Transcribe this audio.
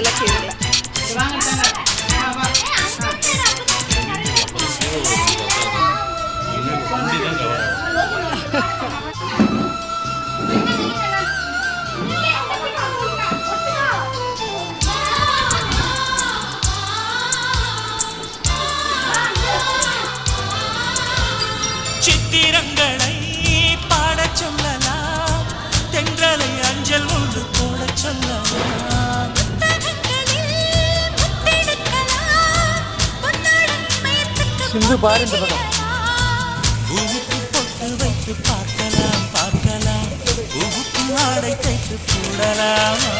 Select செய்யுங்க. சித்திரங்களை பாட சொல்லலாம், தென்றலை அஞ்சல் ஒன்று போட சொல்லலாம். சிந்து பாரு இந்த பக்கம். பூவுக்கு பொட்டு வைத்து பார்க்கலாம் பார்க்கலாம், பூவுக்கு ஆடை தைத்து போடலாமா.